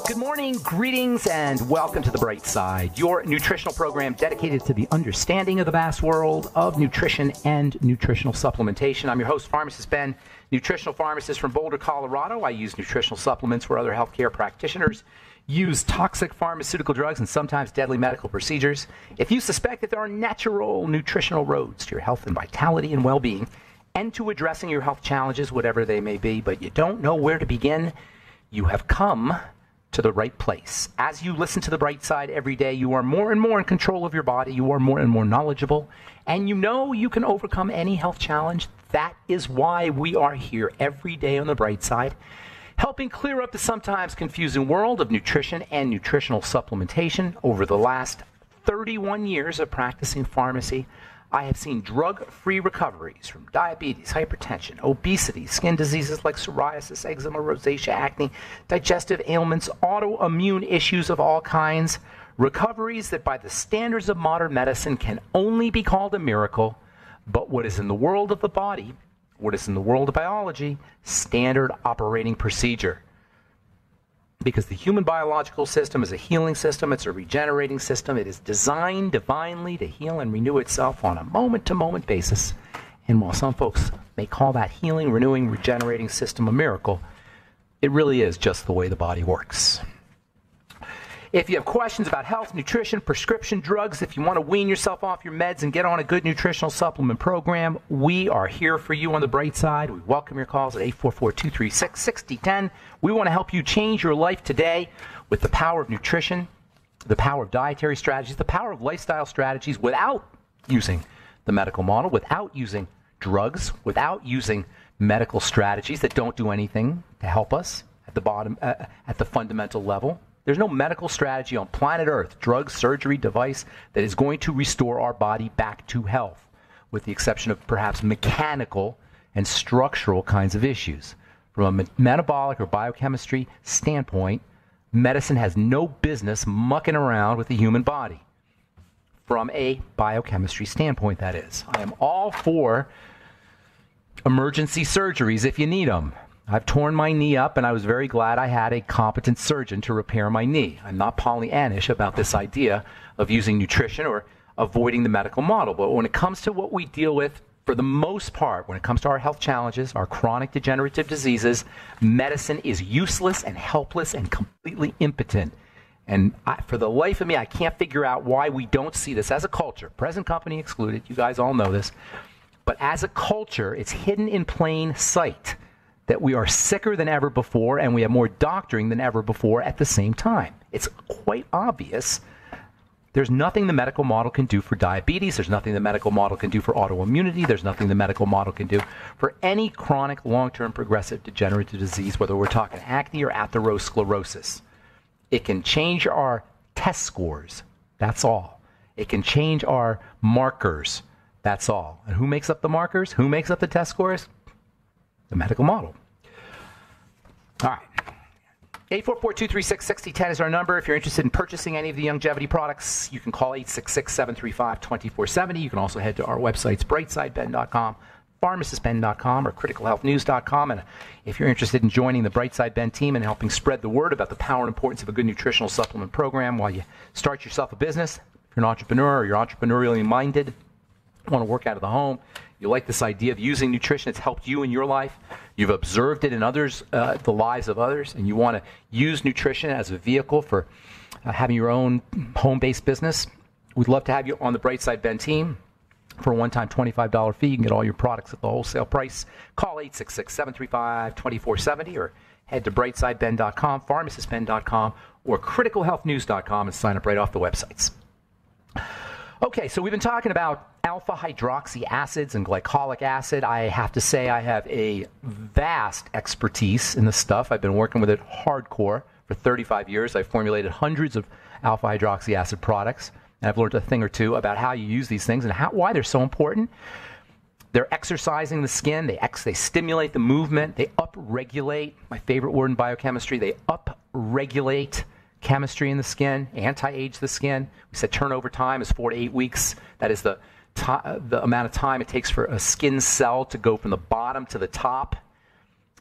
Good morning, greetings, and welcome to The Bright Side, your nutritional program dedicated to the understanding of the vast world of nutrition and nutritional supplementation. I'm your host, Pharmacist Ben, nutritional pharmacist from Boulder, Colorado. I use nutritional supplements where other healthcare practitioners use toxic pharmaceutical drugs and sometimes deadly medical procedures. If you suspect that there are natural nutritional roads to your health and vitality and well-being and to addressing your health challenges, whatever they may be, but you don't know where to begin, you have come to the right place. As you listen to The Bright Side every day, you are more and more in control of your body, you are more and more knowledgeable, and you know you can overcome any health challenge. That is why we are here every day on The Bright Side, helping clear up the sometimes confusing world of nutrition and nutritional supplementation. Over the last 31 years of practicing pharmacy, I have seen drug-free recoveries from diabetes, hypertension, obesity, skin diseases like psoriasis, eczema, rosacea, acne, digestive ailments, autoimmune issues of all kinds. Recoveries that by the standards of modern medicine can only be called a miracle, but what is in the world of the body, what is in the world of biology, standard operating procedure. Because the human biological system is a healing system, it's a regenerating system, it is designed divinely to heal and renew itself on a moment-to-moment basis. And while some folks may call that healing, renewing, regenerating system a miracle, it really is just the way the body works. If you have questions about health, nutrition, prescription drugs, if you want to wean yourself off your meds and get on a good nutritional supplement program, we are here for you on The Bright Side. We welcome your calls at 844-236-6010. We want to help you change your life today with the power of nutrition, the power of dietary strategies, the power of lifestyle strategies without using the medical model, without using drugs, without using medical strategies that don't do anything to help us at the bottom, at the fundamental level. There's no medical strategy on planet Earth, drug, surgery, device, that is going to restore our body back to health, with the exception of perhaps mechanical and structural kinds of issues. From a metabolic or biochemistry standpoint, medicine has no business mucking around with the human body. From a biochemistry standpoint, that is. I am all for emergency surgeries if you need them. I've torn my knee up, and I was very glad I had a competent surgeon to repair my knee. I'm not Pollyannish about this idea of using nutrition or avoiding the medical model. But when it comes to what we deal with, for the most part, when it comes to our health challenges, our chronic degenerative diseases, medicine is useless and helpless and completely impotent. And for the life of me, I can't figure out why we don't see this as a culture, present company excluded. You guys all know this. But as a culture, it's hidden in plain sight that we are sicker than ever before and we have more doctoring than ever before at the same time. It's quite obvious. There's nothing the medical model can do for diabetes. There's nothing the medical model can do for autoimmunity. There's nothing the medical model can do for any chronic, long-term, progressive degenerative disease, whether we're talking acne or atherosclerosis. It can change our test scores. That's all. It can change our markers. That's all. And who makes up the markers? Who makes up the test scores? The medical model. All right. 844-236-6010 is our number. If you're interested in purchasing any of the longevity products, you can call 866-735-2470. You can also head to our websites, brightsideben.com, pharmacistben.com, or criticalhealthnews.com. And if you're interested in joining the Brightside Ben team and helping spread the word about the power and importance of a good nutritional supplement program while you start yourself a business, if you're an entrepreneur or you're entrepreneurially minded, want to work out of the home, you like this idea of using nutrition, it's helped you in your life, you've observed it in others, the lives of others, and you want to use nutrition as a vehicle for having your own home-based business, we'd love to have you on the Brightside Ben team. For a one-time $25 fee, you can get all your products at the wholesale price. Call 866-735-2470 or head to brightsideben.com, pharmacistben.com, or criticalhealthnews.com and sign up right off the websites. Okay, so we've been talking about alpha hydroxy acids and glycolic acid. I have to say I have a vast expertise in this stuff. I've been working with it hardcore for 35 years. I've formulated hundreds of alpha hydroxy acid products, and I've learned a thing or two about how you use these things and why they're so important. They're exercising the skin. They stimulate the movement. They upregulate, my favorite word in biochemistry, they upregulate chemistry in the skin, anti-age the skin. We said turnover time is 4 to 8 weeks. That is the amount of time it takes for a skin cell to go from the bottom to the top.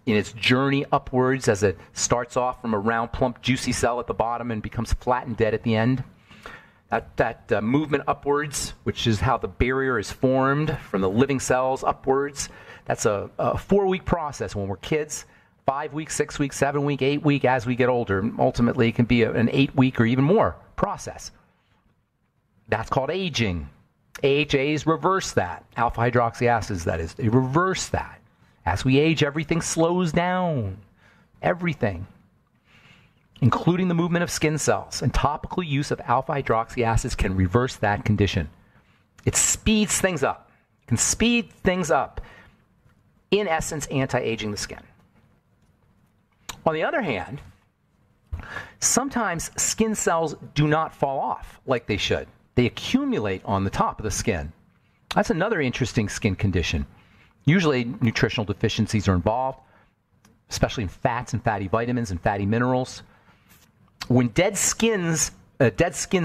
in its journey upwards as it starts off from a round, plump, juicy cell at the bottom and becomes flat and dead at the end. That movement upwards, which is how the barrier is formed from the living cells upwards, that's a 4-week process when we're kids. 5 week, 6 week, 7 week, 8 week as we get older. Ultimately, it can be an 8-week or even more process. That's called aging. AHAs reverse that. Alpha hydroxy acids, that is. They reverse that. As we age, everything slows down. Everything. Including the movement of skin cells. And topical use of alpha hydroxy acids can reverse that condition. It speeds things up. It can speed things up. In essence, anti-aging the skin. On the other hand, sometimes skin cells do not fall off like they should. They accumulate on the top of the skin. That's another interesting skin condition. Usually nutritional deficiencies are involved, especially in fats and fatty vitamins and fatty minerals. When dead skin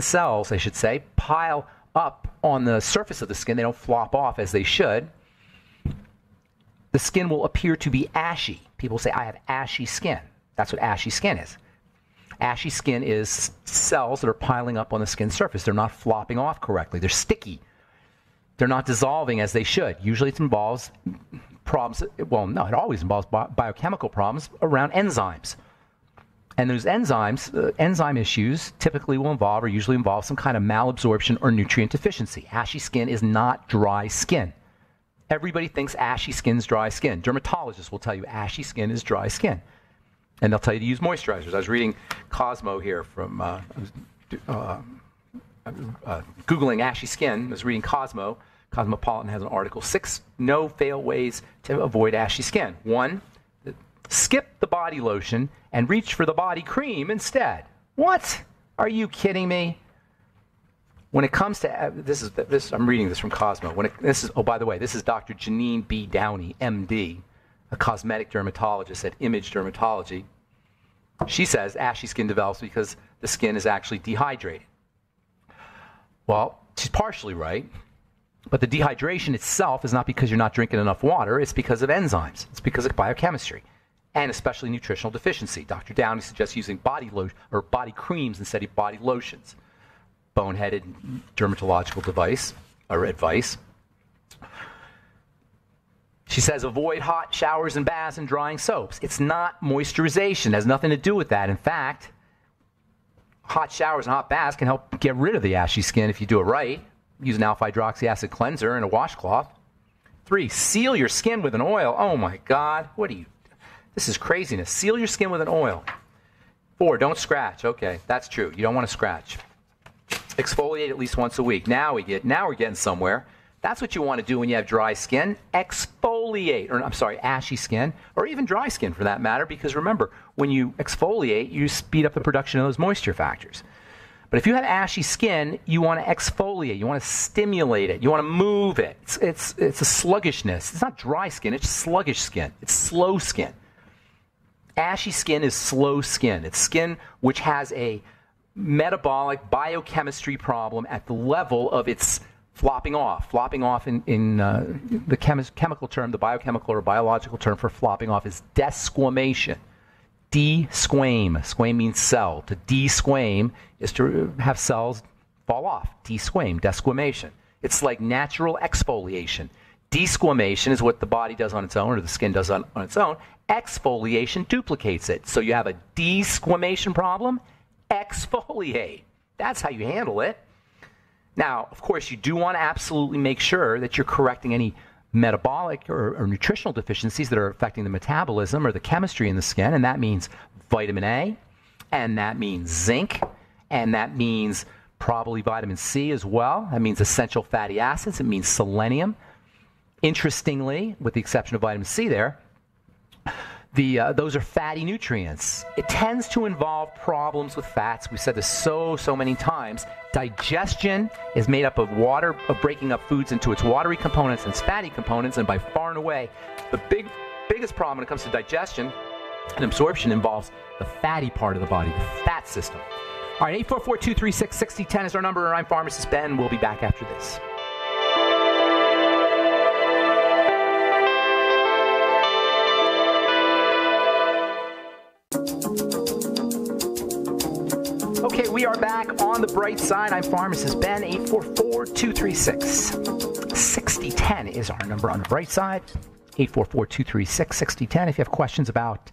cells, I should say, pile up on the surface of the skin, they don't flop off as they should, the skin will appear to be ashy. People say, I have ashy skin. That's what ashy skin is. Ashy skin is cells that are piling up on the skin surface. They're not flopping off correctly. They're sticky. They're not dissolving as they should. Usually it involves problems, well, no, it always involves biochemical problems around enzymes. And those enzymes, enzyme issues typically will involve or usually involve some kind of malabsorption or nutrient deficiency. Ashy skin is not dry skin. Everybody thinks ashy skin is dry skin. Dermatologists will tell you ashy skin is dry skin. And they'll tell you to use moisturizers. I was reading Cosmo here from, Googling ashy skin. I was reading Cosmo. Cosmopolitan has an article, 6 no-fail ways to avoid ashy skin. 1, skip the body lotion and reach for the body cream instead. What? Are you kidding me? When it comes to this, I'm reading this from Cosmo. By the way, this is Dr. Janine B. Downey, MD, a cosmetic dermatologist at Image Dermatology. She says ashy skin develops because the skin is actually dehydrated. Well, she's partially right, but the dehydration itself is not because you're not drinking enough water. It's because of enzymes. It's because of biochemistry, and especially nutritional deficiency. Dr. Downey suggests using body lotion or body creams instead of body lotions. Boneheaded dermatological advice. She says avoid hot showers and baths and drying soaps. It's not moisturization. It has nothing to do with that. In fact, hot showers and hot baths can help get rid of the ashy skin if you do it right. Use an alpha hydroxy acid cleanser and a washcloth. 3, seal your skin with an oil. Oh my God, this is craziness. Seal your skin with an oil. 4, don't scratch. Okay, that's true. You don't want to scratch. Exfoliate at least once a week. Now we're getting somewhere. That's what you want to do when you have dry skin. Exfoliate, ashy skin, or even dry skin for that matter, because remember, when you exfoliate, you speed up the production of those moisture factors. But if you have ashy skin, you want to exfoliate. You want to stimulate it. You want to move it. It's a sluggishness. It's not dry skin. It's sluggish skin. It's slow skin. Ashy skin is slow skin. It's skin which has a metabolic biochemistry problem at the level of its flopping off. Flopping off in the chemical term, the biochemical or biological term for flopping off is desquamation. Desquame. Squame means cell. To desquame is to have cells fall off. Desquame, desquamation. It's like natural exfoliation. Desquamation is what the body does on its own or the skin does on its own. Exfoliation duplicates it. So you have a desquamation problem, exfoliate. That's how you handle it. Now, of course, you do want to absolutely make sure that you're correcting any metabolic or nutritional deficiencies that are affecting the metabolism or the chemistry in the skin, and that means vitamin A, and that means zinc, and that means probably vitamin C as well. That means essential fatty acids. It means selenium. Interestingly, with the exception of vitamin C there, those are fatty nutrients. It tends to involve problems with fats. We've said this so many times. Digestion is made up of water, of breaking up foods into its watery components and its fatty components, and by far and away, the biggest problem when it comes to digestion and absorption involves the fatty part of the body, the fat system. All right, 844-236-6010 is our number. I'm Pharmacist Ben. We'll be back after this. Okay, we are back on the bright side. I'm Pharmacist Ben. 844-236-6010 is our number on the bright side. 844-236-6010. If you have questions about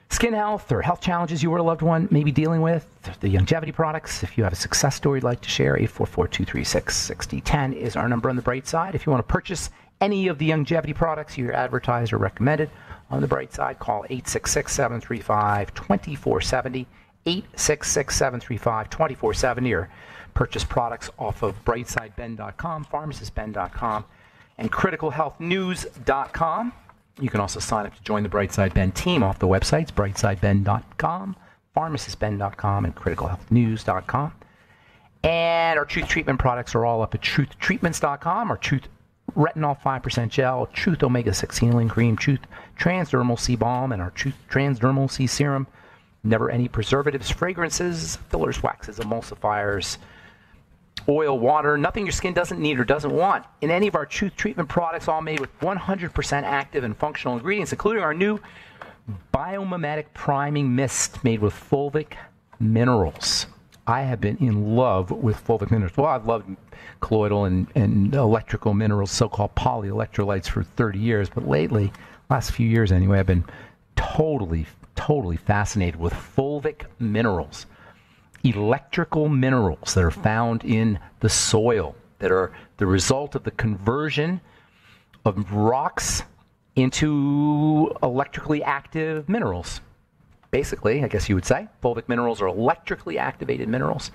skin health or health challenges you or a loved one may be dealing with, the longevity products, if you have a success story you'd like to share, 844-236-6010 is our number on the bright side. If you want to purchase any of the longevity products you're advertised or recommended on the bright side, call 866-735-2470, 866-735-2470, or purchase products off of brightsideben.com, pharmacistben.com, and criticalhealthnews.com. You can also sign up to join the Brightside Ben team off the websites, brightsideben.com, pharmacistben.com, and criticalhealthnews.com. And our Truth Treatment products are all up at truthtreatments.com. Our Truth Retinol 5% Gel, Truth Omega-6 Healing Cream, Truth Transdermal C Balm, and our Truth Transdermal C Serum. Never any preservatives, fragrances, fillers, waxes, emulsifiers, oil, water, nothing your skin doesn't need or doesn't want in any of our Truth Treatment products, all made with 100% active and functional ingredients, including our new Biomimetic Priming Mist made with Fulvic minerals. I have been in love with Fulvic minerals. Well, I've loved colloidal and electrical minerals, so-called polyelectrolytes, for 30 years, but lately, last few years anyway, I've been totally fascinated with Fulvic minerals. Electrical minerals that are found in the soil that are the result of the conversion of rocks into electrically active minerals. Basically, I guess you would say, fulvic minerals are electrically activated minerals.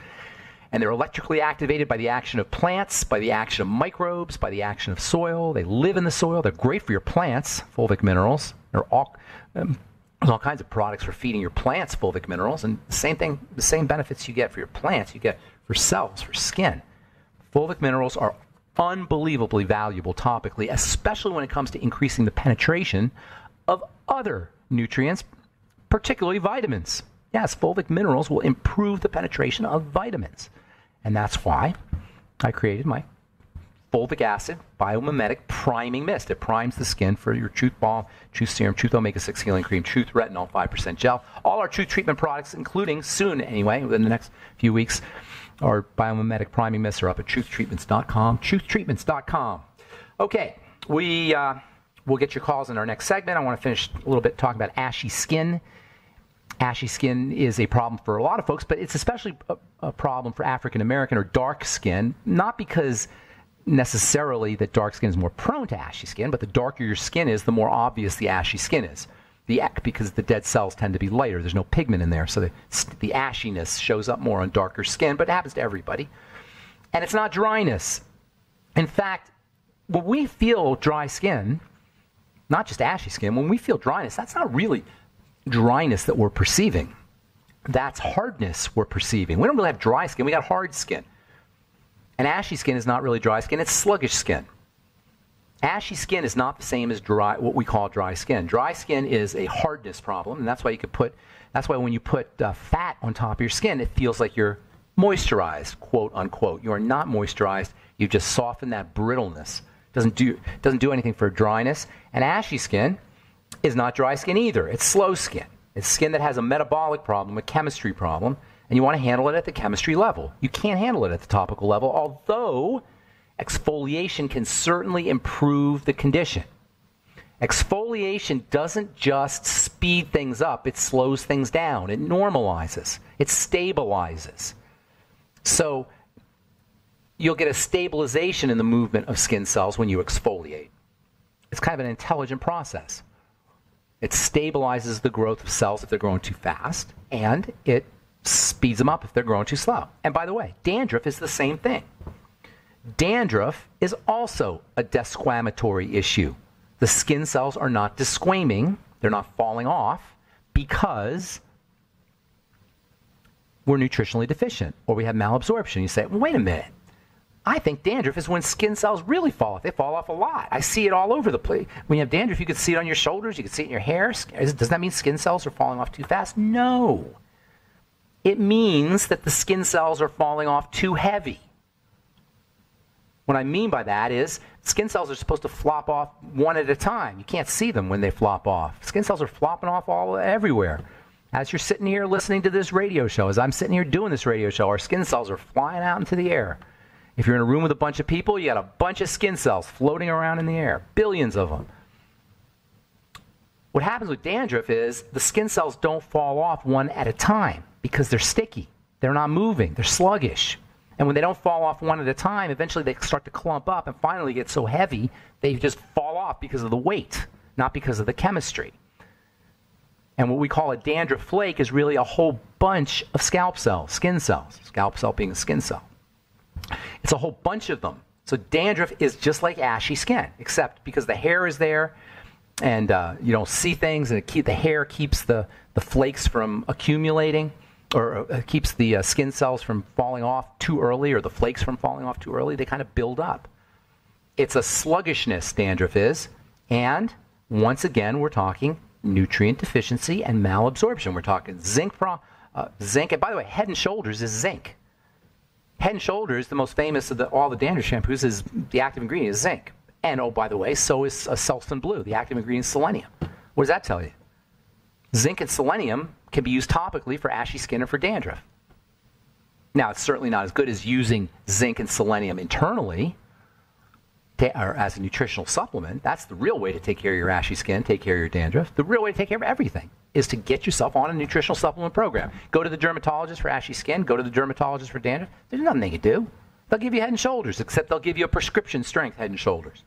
And they're electrically activated by the action of plants, by the action of microbes, by the action of soil. They live in the soil. They're great for your plants, fulvic minerals. They're all... there's all kinds of products for feeding your plants fulvic minerals, and the same thing, the same benefits you get for your plants, you get for cells, for skin. Fulvic minerals are unbelievably valuable topically, especially when it comes to increasing the penetration of other nutrients, particularly vitamins. Yes, fulvic minerals will improve the penetration of vitamins. And that's why I created my fulvic acid biomimetic priming mist. It primes the skin for your Truth Balm, Truth Serum, Truth Omega-6 Healing Cream, Truth Retinol 5% Gel. All our Truth Treatment products, including soon anyway, within the next few weeks, our biomimetic priming mists are up at truthtreatments.com, truthtreatments.com. Okay, we'll get your calls in our next segment. I want to finish a little bit talking about ashy skin. Ashy skin is a problem for a lot of folks, but it's especially a problem for African American or dark skin, not because necessarily that dark skin is more prone to ashy skin, but the darker your skin is, the more obvious the ashy skin is. Because the dead cells tend to be lighter. There's no pigment in there, so the ashiness shows up more on darker skin, but it happens to everybody. And it's not dryness. In fact, when we feel dry skin, not just ashy skin, when we feel dryness, that's not really dryness that we're perceiving. That's hardness we're perceiving. We don't really have dry skin, we got hard skin. And ashy skin is not really dry skin, it's sluggish skin. Ashy skin is not the same as dry, what we call dry skin. Dry skin is a hardness problem, and that's why when you put fat on top of your skin, it feels like you're moisturized, quote unquote. You are not moisturized, you just soften that brittleness. Doesn't do anything for dryness. And ashy skin is not dry skin either. It's slow skin. It's skin that has a metabolic problem, a chemistry problem, and you want to handle it at the chemistry level. You can't handle it at the topical level, although exfoliation can certainly improve the condition. Exfoliation doesn't just speed things up, it slows things down, it normalizes, it stabilizes. So you'll get a stabilization in the movement of skin cells when you exfoliate. It's kind of an intelligent process. It stabilizes the growth of cells if they're growing too fast, and it speeds them up if they're growing too slow. And by the way, dandruff is the same thing. Dandruff is also a desquamatory issue. The skin cells are not desquaming, they're not falling off, because we're nutritionally deficient or we have malabsorption. You say, well, wait a minute. I think dandruff is when skin cells really fall off. They fall off a lot. I see it all over the place. When you have dandruff, you can see it on your shoulders. You can see it in your hair. Does that mean skin cells are falling off too fast? No. It means that the skin cells are falling off too heavy. What I mean by that is skin cells are supposed to flop off one at a time. You can't see them when they flop off. Skin cells are flopping off everywhere. As you're sitting here listening to this radio show, as I'm sitting here doing this radio show, our skin cells are flying out into the air. If you're in a room with a bunch of people, you got a bunch of skin cells floating around in the air, billions of them. What happens with dandruff is the skin cells don't fall off one at a time because they're sticky. They're not moving. They're sluggish. And when they don't fall off one at a time, eventually they start to clump up and finally get so heavy they just fall off because of the weight, not because of the chemistry. And what we call a dandruff flake is really a whole bunch of scalp cells, skin cells, scalp cell being a skin cell. It's a whole bunch of them. So dandruff is just like ashy skin, except because the hair is there and you don't see things, and the hair keeps the flakes from accumulating, or keeps the skin cells from falling off too early, or the flakes from falling off too early. They kind of build up. It's a sluggishness, dandruff is. And once again, we're talking nutrient deficiency and malabsorption. We're talking zinc. And by the way, Head & Shoulders is zinc. Head & Shoulders, the most famous of all the dandruff shampoos, is the active ingredient is zinc. And oh, by the way, so is Selsun Blue. The active ingredient is selenium. What does that tell you? Zinc and selenium can be used topically for ashy skin or for dandruff. Now, it's certainly not as good as using zinc and selenium internally, or as a nutritional supplement. That's the real way to take care of your ashy skin, take care of your dandruff. The real way to take care of everything is to get yourself on a nutritional supplement program. Go to the dermatologist for ashy skin. Go to the dermatologist for dandruff. There's nothing they can do. They'll give you Head & Shoulders, except they'll give you a prescription strength Head & Shoulders.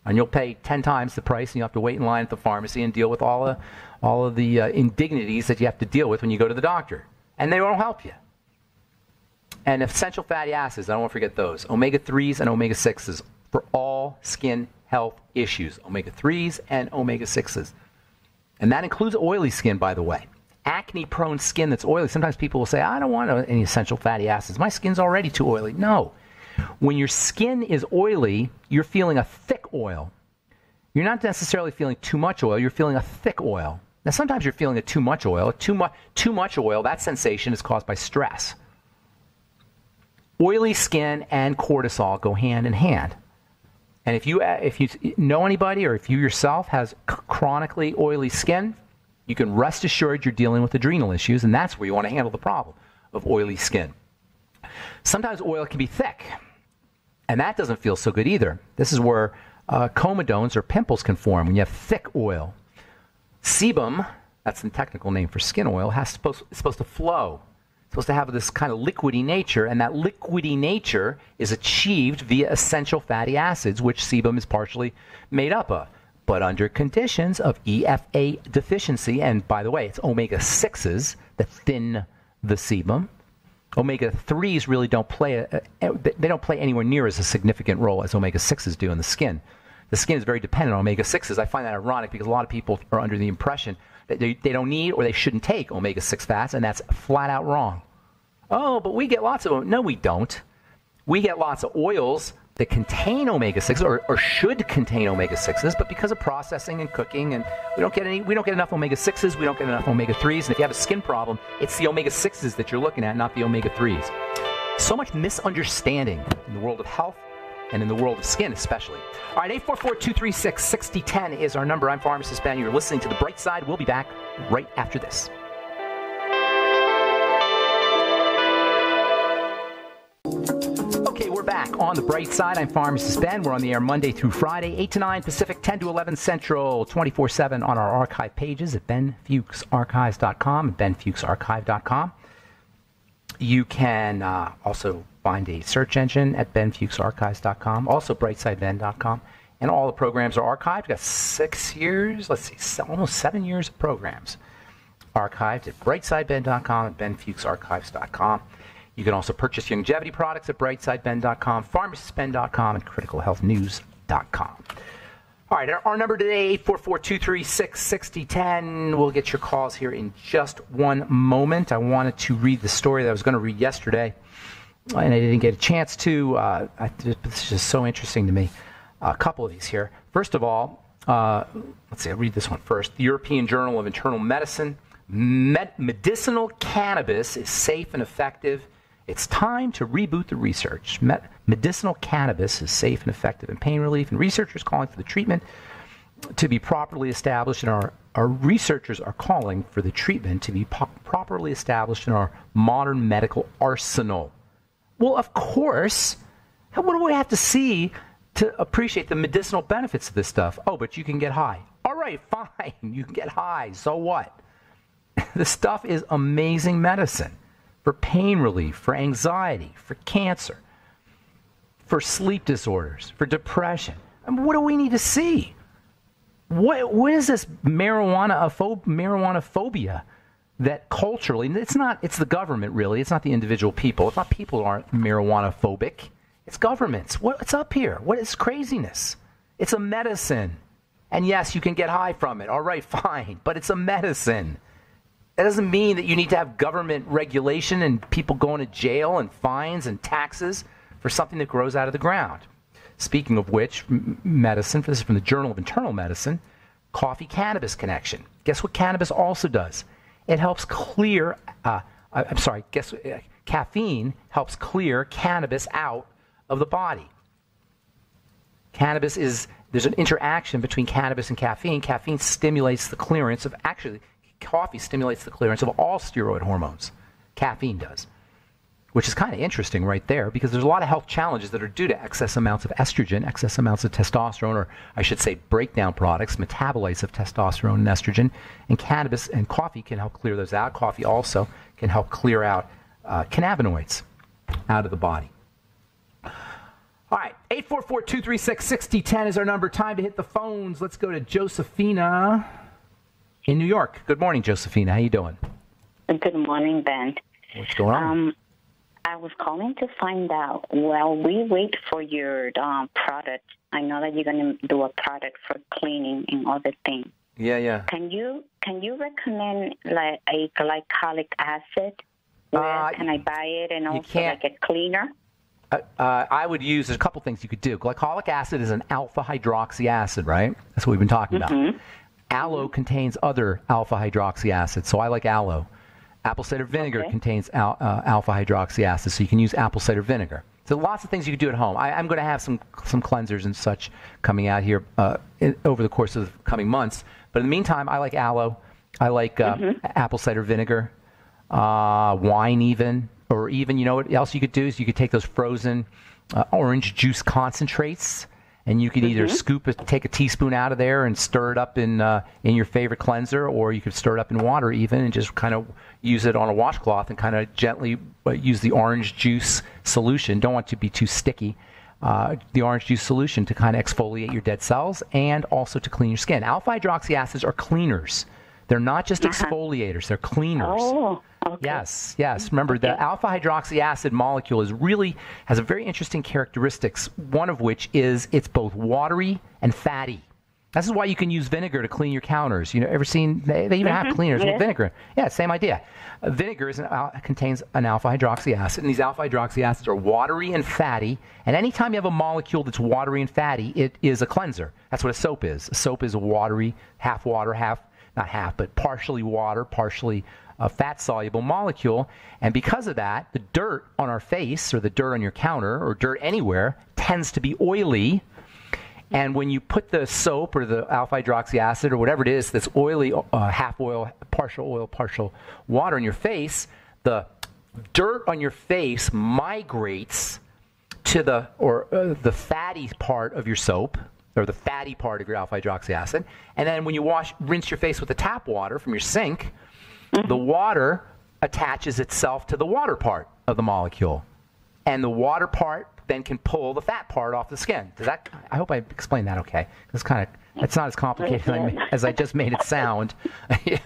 And you'll pay 10 times the price, and you have to wait in line at the pharmacy and deal with all of the indignities that you have to deal with when you go to the doctor. And they won't help you. And essential fatty acids, I don't want to forget those. Omega-3s and omega-6s for all skin health issues. Omega-3s and omega-6s. And that includes oily skin, by the way. Acne-prone skin that's oily. Sometimes people will say, I don't want any essential fatty acids. My skin's already too oily. No. When your skin is oily, you're feeling a thick oil. You're not necessarily feeling too much oil. You're feeling a thick oil. Now, sometimes you're feeling a too much oil. Too much oil, that sensation is caused by stress. Oily skin and cortisol go hand in hand. And if you know anybody, or if you yourself has chronically oily skin, you can rest assured you're dealing with adrenal issues, and that's where you want to handle the problem of oily skin. Sometimes oil can be thick, and that doesn't feel so good either. This is where comedones or pimples can form when you have thick oil. Sebum, that's the technical name for skin oil, is supposed to flow. It's supposed to have this kind of liquidy nature, and that liquidy nature is achieved via essential fatty acids, which sebum is partially made up of. But under conditions of EFA deficiency, and by the way, it's omega-6s that thin the sebum. Omega-3s really don't play anywhere near as a significant role as omega-6s do in the skin. The skin is very dependent on omega-6s. I find that ironic because a lot of people are under the impression that they don't need or they shouldn't take omega-6 fats, and that's flat out wrong. Oh, but we get lots of them. No, we don't. We get lots of oils that contain omega-6 or should contain omega-6s, but because of processing and cooking, and we don't get enough omega-6s, we don't get enough omega-3s, and if you have a skin problem, it's the omega-6s that you're looking at, not the omega-3s. So much misunderstanding in the world of health and in the world of skin especially. All right, 844-236-6010 is our number. I'm Pharmacist Ben. You're listening to The Bright Side. We'll be back right after this. Okay, we're back on The Bright Side. I'm Pharmacist Ben. We're on the air Monday through Friday, 8 to 9 Pacific, 10 to 11 Central, 24/7 on our archive pages at benfuchsarchives.com and benfuchsarchive.com. You can also find a search engine at benfuchsarchives.com, also brightsideben.com. And all the programs are archived. We've got 6 years, almost 7 years of programs archived at brightsideben.com and benfuchsarchives.com. You can also purchase longevity products at brightsideben.com, pharmacistben.com, and criticalhealthnews.com. All right, our number today, 844-236-6010. We'll get your calls here in just one moment. I wanted to read the story that I was going to read yesterday, and I didn't get a chance to. It's just so interesting to me. A couple of these here. First of all, let's see, I'll read this one first. The European Journal of Internal Medicine. Medicinal cannabis is safe and effective. It's time to reboot the research. Medicinal cannabis is safe and effective in pain relief, and researchers calling for the treatment to be properly established in our researchers are calling for the treatment to be properly established in our modern medical arsenal. Well, of course. What do we have to see to appreciate the medicinal benefits of this stuff? Oh, but you can get high. All right, fine. You can get high. So what? This stuff is amazing medicine for pain relief, for anxiety, for cancer, for sleep disorders, for depression. I mean, what do we need to see? What is this marijuana phobia that culturally, it's the government really, it's not the individual people. It's not people who aren't marijuana phobic. It's governments. What's up here? What is craziness? It's a medicine. And yes, you can get high from it. All right, fine. But it's a medicine. That doesn't mean that you need to have government regulation and people going to jail and fines and taxes for something that grows out of the ground. Speaking of which, medicine, this is from the Journal of Internal Medicine, coffee-cannabis connection. Guess what cannabis also does? It helps clear, caffeine helps clear cannabis out of the body. There's an interaction between cannabis and caffeine. Caffeine stimulates the clearance of, coffee stimulates the clearance of all steroid hormones. Caffeine does. Which is kind of interesting right there, because there's a lot of health challenges that are due to excess amounts of estrogen, excess amounts of testosterone, or I should say breakdown products, metabolites of testosterone and estrogen. And cannabis and coffee can help clear those out. Coffee also can help clear out cannabinoids out of the body. All right, 844-236-6010 is our number. Time to hit the phones. Let's go to Josephina in New York. Good morning, Josephina. How you doing? Good morning, Ben. What's going on? I was calling to find out, while we wait for your product, I know that you're going to do a product for cleaning and other things. Yeah. Can you recommend like a glycolic acid? Where can I buy it, and also like a cleaner? I would use, there's a couple things you could do. Glycolic acid is an alpha hydroxy acid, right? That's what we've been talking about. Aloe contains other alpha hydroxy acids, so I like aloe. Apple cider vinegar contains alpha hydroxy acid, so you can use apple cider vinegar. So lots of things you can do at home. I'm going to have some cleansers and such coming out here over the course of the coming months. But in the meantime, I like aloe. I like apple cider vinegar, wine even. Or even, you know what else you could do is you could take those frozen orange juice concentrates, and you could either take a teaspoon out of there and stir it up in your favorite cleanser, or you could stir it up in water even and just kind of use it on a washcloth and kind of gently use the orange juice solution. Don't want it to be too sticky. The orange juice solution to kind of exfoliate your dead cells and also to clean your skin. Alpha hydroxy acids are cleaners. They're not just exfoliators. They're cleaners. Oh, okay. Yes. Remember, the alpha hydroxy acid molecule has a very interesting characteristics, one of which is it's both watery and fatty. This is why you can use vinegar to clean your counters. You know, ever seen, they even have cleaners with vinegar. Yeah, same idea. Vinegar contains an alpha hydroxy acid, and these alpha hydroxy acids are watery and fatty. And anytime you have a molecule that's watery and fatty, it is a cleanser. That's what a soap is. A soap is a watery, half water, not half, but partially water, partially fat-soluble molecule. And because of that, the dirt on our face or the dirt on your counter or dirt anywhere tends to be oily. And when you put the soap or the alpha hydroxy acid or whatever it is that's oily, half oil, partial water on your face, the dirt on your face migrates to the fatty part of your soap, or the fatty part of your alpha hydroxy acid. And then when you rinse your face with the tap water from your sink, the water attaches itself to the water part of the molecule. And the water part then can pull the fat part off the skin. I hope I explained that okay. It's not as complicated as I just made it sound. Yeah.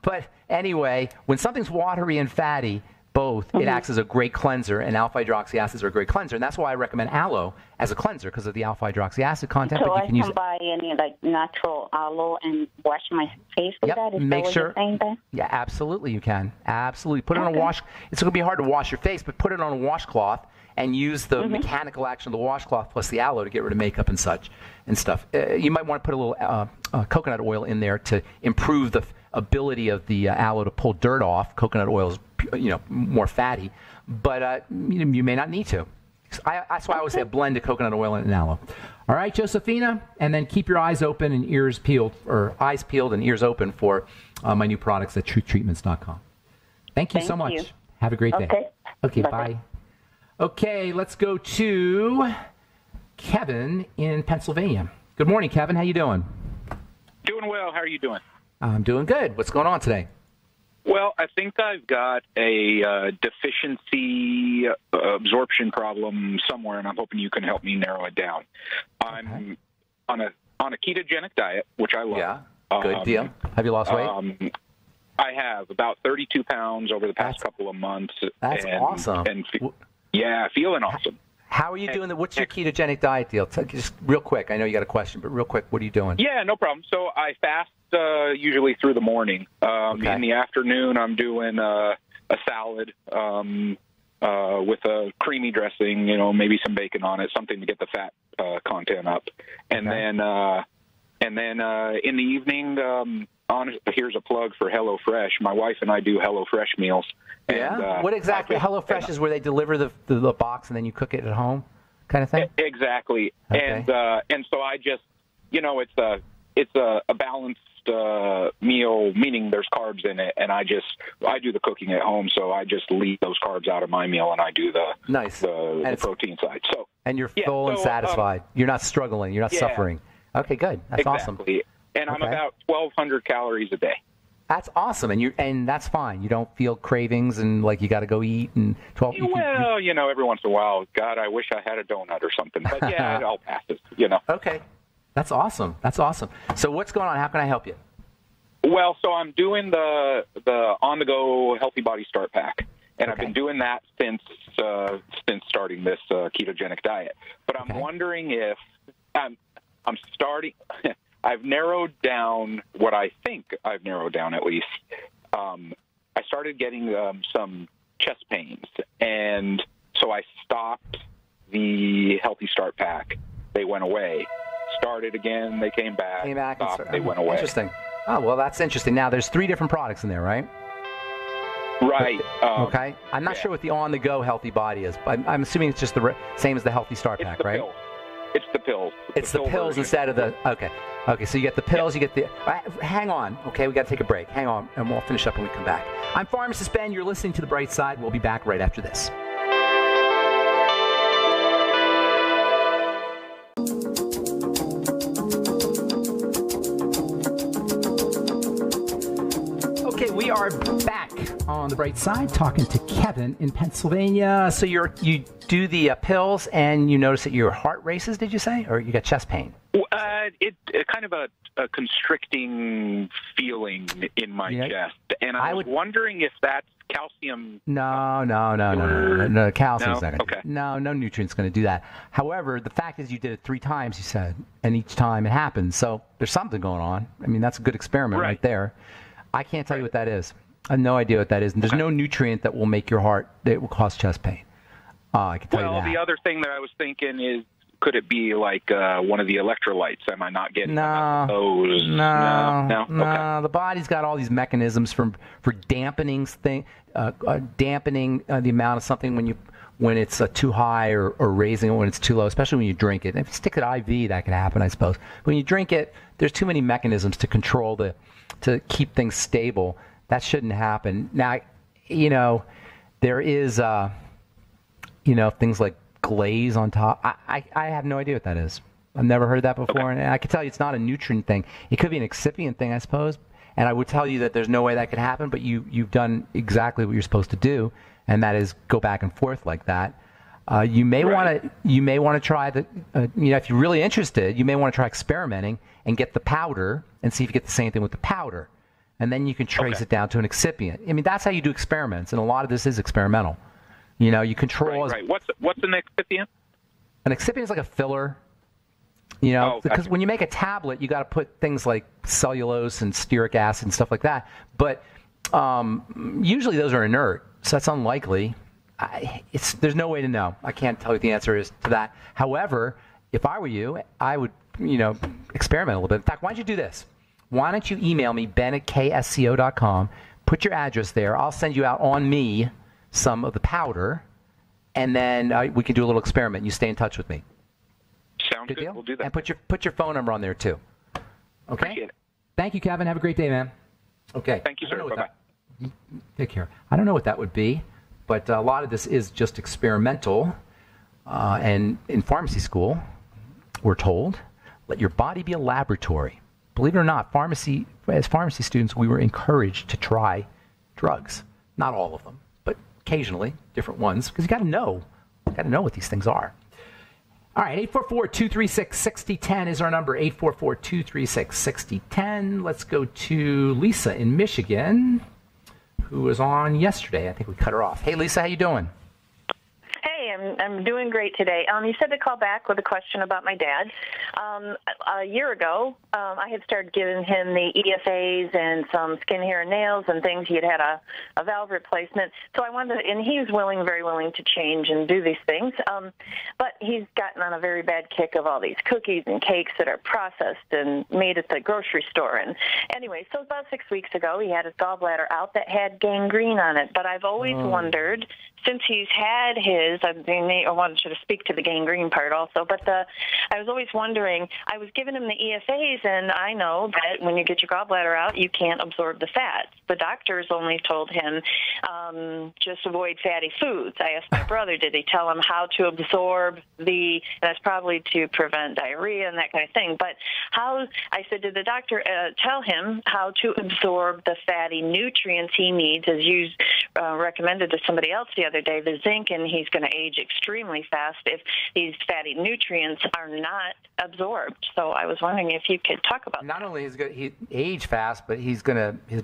But anyway, when something's watery and fatty, it acts as a great cleanser, and alpha hydroxy acids are a great cleanser, and that's why I recommend aloe as a cleanser, because of the alpha hydroxy acid content. So but you can buy any natural aloe and wash my face with that? Is make that sure. What you're saying, Ben? Yeah, absolutely you can. Absolutely. Put it on a wash. It's going to be hard to wash your face, but put it on a washcloth and use the mechanical action of the washcloth plus the aloe to get rid of makeup and stuff. You might want to put a little coconut oil in there to improve the ability of the aloe to pull dirt off. Coconut oil is more fatty, but you may not need to. That's why I always say a blend of coconut oil and aloe. All right, Josephina, and then keep your eyes open and ears peeled, or eyes peeled and ears open for my new products at truthtreatments.com. Thank you so much. You. Have a great day. Okay, Bye-bye. bye. Okay, let's go to Kevin in Pennsylvania. Good morning, Kevin. How you doing? Doing well. How are you doing? I'm doing good. What's going on today? Well, I think I've got a deficiency absorption problem somewhere, and I'm hoping you can help me narrow it down. I'm on a ketogenic diet, which I love. Yeah, good deal. Have you lost weight? I have about 32 pounds over the past couple of months. That's awesome. Yeah, feeling awesome. How are you doing? What's your ketogenic diet deal? Just real quick. I know you got a question, but real quick, what are you doing? Yeah, no problem. So I fast usually through the morning. In the afternoon, I'm doing a salad with a creamy dressing, maybe some bacon on it, something to get the fat content up. And then in the evening, here's a plug for HelloFresh. My wife and I do HelloFresh meals. Yeah? What exactly? HelloFresh is where they deliver the box and then you cook it at home kind of thing? Exactly. Okay. And so I just, it's a balanced meal, meaning there's carbs in it, and I do the cooking at home, so I just leave those carbs out of my meal, and I do the protein side. So and you're full and satisfied. You're not struggling. You're not suffering. Okay, good. That's awesome. And I'm about 1,200 calories a day. That's awesome, and that's fine. You don't feel cravings and like you got to go eat and 12. Well, every once in a while, God, I wish I had a donut or something. But yeah, I'll pass it. Okay, that's awesome. That's awesome. So what's going on? How can I help you? Well, so I'm doing the on-the-go Healthy Body Start Pack, and I've been doing that since starting this ketogenic diet. But I'm wondering if I'm starting. I've narrowed down what I think I've narrowed down at least. I started getting some chest pains, and so I stopped the Healthy Start Pack. They went away. Started again. They came back. Stopped, they went away. Interesting. Oh, well, that's interesting. Now, there's 3 different products in there, right? Right. Okay. I'm not sure what the on-the-go Healthy Body is, but I'm assuming it's just the same as the Healthy Start Pack, right? It's the pills. It's the pills instead of the. Okay. So you get the pills. You get the. Hang on. Okay, we got to take a break. Hang on, and we'll finish up when we come back. I'm Pharmacist Ben. You're listening to The Bright Side. We'll be back right after this. Okay, we are back on The Bright Side talking to Kevin in Pennsylvania. So you do the pills and you notice that your heart races, did you say? Or you got chest pain? It's kind of a constricting feeling in my chest. And I was wondering if that's calcium. No. Calcium's not going to do that. No nutrient's going to do that. However, the fact is you did it 3 times, you said, and each time it happened. So there's something going on. I mean, that's a good experiment right there. I can't tell you what that is. I have no idea what that is. And there's no nutrient that will make your heart, that will cause chest pain. I can tell you that. Well, the other thing that I was thinking is, could it be like one of the electrolytes? Am I not getting those? No. The body's got all these mechanisms for dampening dampening the amount of something when it's too high or raising it when it's too low, especially when you drink it. And if you stick it IV, that can happen, I suppose. When you drink it, there's too many mechanisms to control to keep things stable. That shouldn't happen. Now, there is, things like glaze on top. I have no idea what that is. I've never heard that before. And I can tell you it's not a nutrient thing. It could be an excipient thing, I suppose. And I would tell you that there's no way that could happen, but you've done exactly what you're supposed to do, and that is go back and forth like that. You may want to try if you're really interested, you may want to try experimenting and get the powder and see if you get the same thing with the powder. And then you can trace it down to an excipient. I mean, that's how you do experiments, and a lot of this is experimental. You control. Right. What's an excipient? An excipient is like a filler. Because when you make a tablet, you got to put things like cellulose and stearic acid and stuff like that. But usually those are inert, so that's unlikely. There's no way to know. I can't tell you what the answer is to that. However, if I were you, I would, experiment a little bit. In fact, why don't you do this? Why don't you email me, ben@ksco.com, put your address there. I'll send you out on me some of the powder, and then we can do a little experiment. You stay in touch with me. Sounds good. Deal? We'll do that. And put your phone number on there too. Okay. Appreciate it. Thank you, Kevin. Have a great day, man. Okay. Thank you, sir. Bye-bye. Take care. I don't know what that would be, but a lot of this is just experimental. And in pharmacy school, we're told, let your body be a laboratory. Believe it or not, as pharmacy students, we were encouraged to try drugs. Not all of them, but occasionally different ones, because you got to know what these things are. All right, 844-236-6010 is our number, 844-236-6010. Let's go to Lisa in Michigan, who was on yesterday. I think we cut her off. Hey, Lisa, how you doing? Hey, I'm doing great today. You said to call back with a question about my dad. A year ago, I had started giving him the EFAs and some skin, hair, and nails and things. He had a valve replacement. So I wanted to, and he was very willing to change and do these things. But he's gotten on a very bad kick of all these cookies and cakes that are processed and made at the grocery store. And anyway, so about 6 weeks ago, he had his gallbladder out that had gangrene on it. But I've always wondered, since he's had his, I wanted to speak to the gangrene part also, but I was always wondering, I was giving him the EFAs, and I know that when you get your gallbladder out, you can't absorb the fats. The doctors only told him, just avoid fatty foods. I asked my brother, did they tell him how to absorb and that's probably to prevent diarrhea and that kind of thing, but I said, did the doctor tell him how to absorb the fatty nutrients he needs, as you recommended to somebody else the other day, the zinc, and he's going to age extremely fast if these fatty nutrients are not absorbed. So I was wondering if you could talk about Not only is he age fast, but his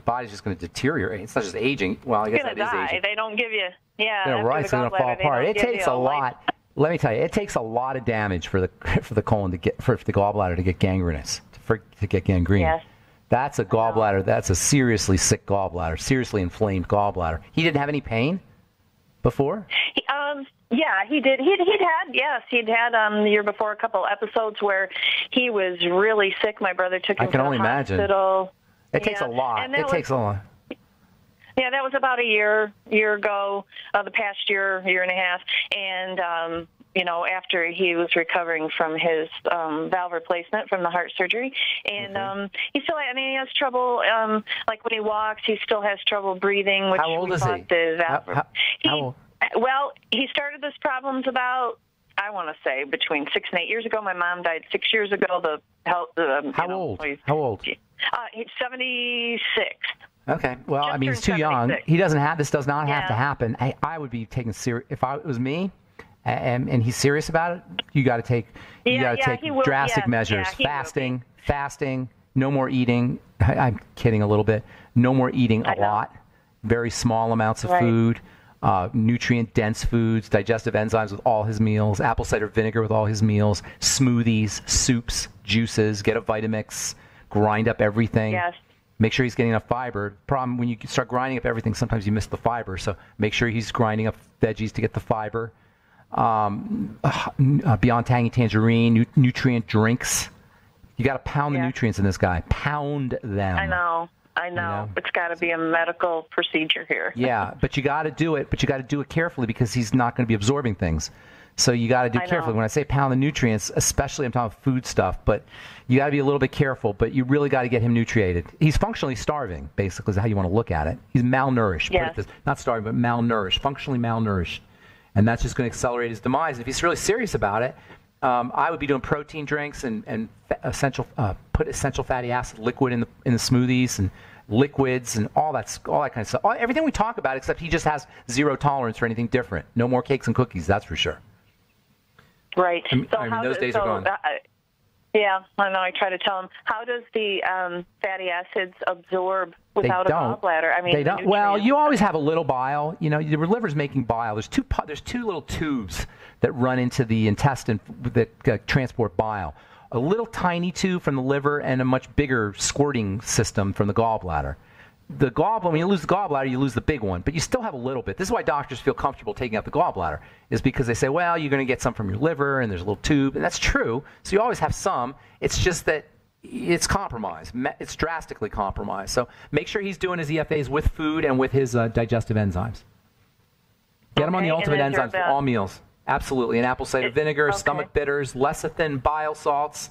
body's just going to deteriorate. It's not just aging. Well, I guess that is aging. They don't give you, right, it's going to fall apart. It takes a lot. Let me tell you, it takes a lot of damage for the colon for the gallbladder to get gangrenous, to get gangrene. Yes. That's a gallbladder. That's a seriously sick gallbladder, seriously inflamed gallbladder. He didn't have any pain before? Yeah, he did. He'd had the year before a couple episodes where he was really sick. My brother took him to the hospital. It takes a lot. It takes a lot. Yeah, that was about a year ago, the past year and a half. And, after he was recovering from his valve replacement from the heart surgery. And he still, he has trouble, like when he walks, he still has trouble breathing, which How old is he? How old? Well, he started this problems about, I want to say, between 6 and 8 years ago. My mom died 6 years ago. How old? How old? He's 76. Okay. Well, he's too young. This does not have to happen. I would be taking serious. If it was me, and he's serious about it, you got to take drastic measures. Fasting, no more eating. I'm kidding a little bit. No more eating a lot. Very small amounts of food. Nutrient-dense foods, digestive enzymes with all his meals, apple cider vinegar with all his meals, smoothies, soups, juices, get a Vitamix, grind up everything. Yes. Make sure he's getting enough fiber. Problem, when you start grinding up everything, sometimes you miss the fiber. So make sure he's grinding up veggies to get the fiber. Beyond Tangy Tangerine, nutrient drinks. You got to pound the nutrients in this guy. Pound them. I know. It's got to be a medical procedure here. Yeah, but you got to do it. But you got to do it carefully because he's not going to be absorbing things. So you got to do it carefully. When I say pound the nutrients, especially I'm talking food stuff, but you got to be a little bit careful. But you really got to get him nutriated. He's functionally starving, basically, is how you want to look at it. He's malnourished. Yes. Not starving, but malnourished, functionally malnourished. And that's just going to accelerate his demise. If he's really serious about it, I would be doing protein drinks and put essential fatty acid liquid in the smoothies and liquids and all that kind of stuff. Everything we talk about, except he just has zero tolerance for anything different. No more cakes and cookies, that's for sure. Right. Those days are gone. Yeah, I know. I try to tell him, how does the fatty acids absorb without a gallbladder? They don't. Well, you always have a little bile. Your liver's making bile. There's two little tubes that run into the intestine that transport bile. A little tiny tube from the liver and a much bigger squirting system from the gallbladder. The gallbladder, when you lose the gallbladder, you lose the big one, but you still have a little bit. This is why doctors feel comfortable taking out the gallbladder, is because they say, well, you're going to get some from your liver, and there's a little tube, and that's true. So you always have some. It's just that it's compromised. It's drastically compromised. So make sure he's doing his EFAs with food and with his digestive enzymes. Get them on the ultimate enzymes for all meals. Absolutely. And apple cider vinegar, stomach bitters, lecithin, bile salts,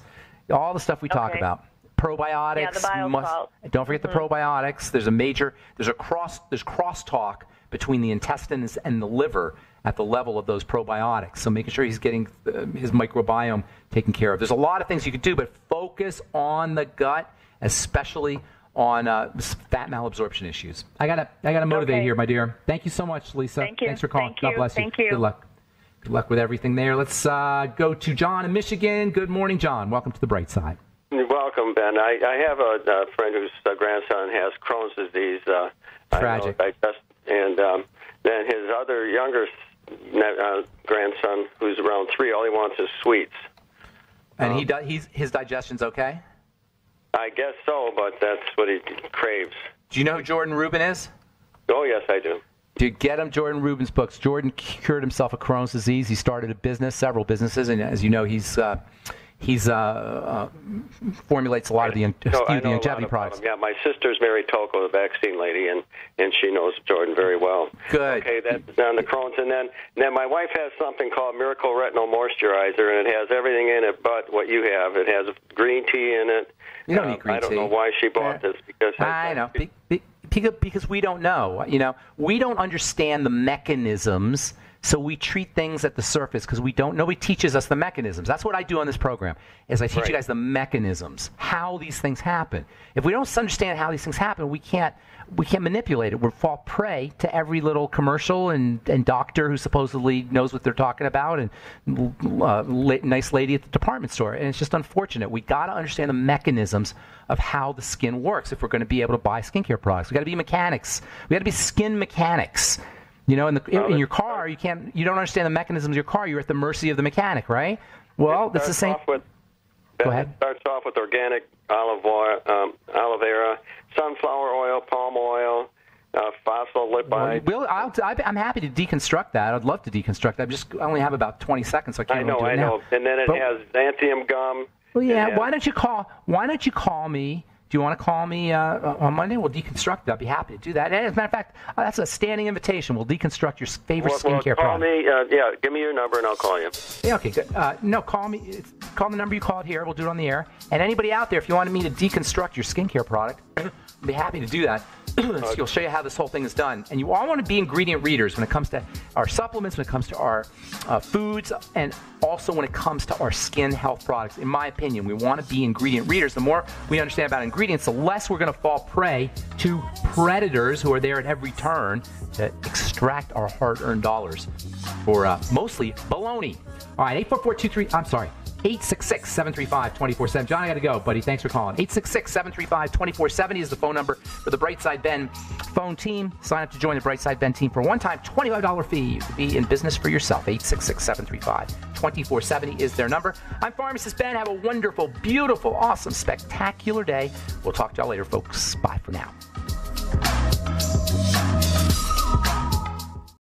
all the stuff we talk about. Probiotics. Yeah, the bile salt. Don't forget the probiotics. There's crosstalk between the intestines and the liver at the level of those probiotics. So making sure he's getting his microbiome taken care of. There's a lot of things you could do, but focus on the gut, especially on fat malabsorption issues. I gotta motivate here, my dear. Thank you so much, Lisa. Thank you. Thanks for calling. Thank you. God bless you. Thank you. Good luck. Good luck with everything there. Let's go to John in Michigan. Good morning, John. Welcome to the bright side. Welcome, Ben. I have a friend whose grandson has Crohn's disease. Tragic. And then his other younger grandson, who's around 3, all he wants is sweets. And his digestion's okay? I guess so, but that's what he craves. Do you know who Jordan Rubin is? Oh, yes, I do. Get him Jordan Rubin's books. Jordan cured himself of Crohn's disease. He started a business, several businesses, and as you know, he's formulates a lot of the longevity products. Yeah, my sister's Mary Toko, the vaccine lady, and she knows Jordan very well. Good. Okay, that's on the Crohn's, and then my wife has something called Miracle Retinal Moisturizer, and it has everything in it but what you have. It has green tea in it. You don't need green tea. I don't know why she bought this because I know. Because we don't know. We don't understand the mechanisms, so we treat things at the surface because nobody teaches us the mechanisms. That's what I do on this program, is I teach you guys the mechanisms, how these things happen. If we don't understand how these things happen, we can't manipulate it. We'll fall prey to every little commercial and doctor who supposedly knows what they're talking about and nice lady at the department store. And it's just unfortunate. We got to understand the mechanisms of how the skin works if we're going to be able to buy skincare products. We got to be mechanics. We got to be skin mechanics. In your car, you don't understand the mechanisms of your car. You're at the mercy of the mechanic, right? Well, that's the same. Go ahead. It starts off with organic olive oil, aloe vera, sunflower oil, palm oil, phospholipid. I'm happy to deconstruct that. I'd love to deconstruct that. I only have about 20 seconds, so I can't really do it now. I know. And then it has xanthium gum. Well, yeah. Why don't you call me? Do you want to call me on Monday? We'll deconstruct it. I'd be happy to do that. And as a matter of fact, that's a standing invitation. We'll deconstruct your favorite skincare product. Call me. Give me your number and I'll call you. Yeah, okay, good. No, call me. Call the number you called here. We'll do it on the air. And anybody out there, if you wanted me to deconstruct your skincare product, I'd be happy to do that. We'll show you how this whole thing is done. And you all want to be ingredient readers when it comes to our supplements, when it comes to our foods, and also when it comes to our skin health products. In my opinion, we want to be ingredient readers. The more we understand about ingredients, the less we're going to fall prey to predators who are there at every turn to extract our hard-earned dollars for mostly baloney. All right, 866-735-2470. John, I got to go, buddy. Thanks for calling. 866-735-2470 is the phone number for the Brightside Ben phone team. Sign up to join the Brightside Ben team for a one-time $25 fee. You could be in business for yourself. 866-735-2470 is their number. I'm Pharmacist Ben. Have a wonderful, beautiful, awesome, spectacular day. We'll talk to y'all later, folks. Bye for now.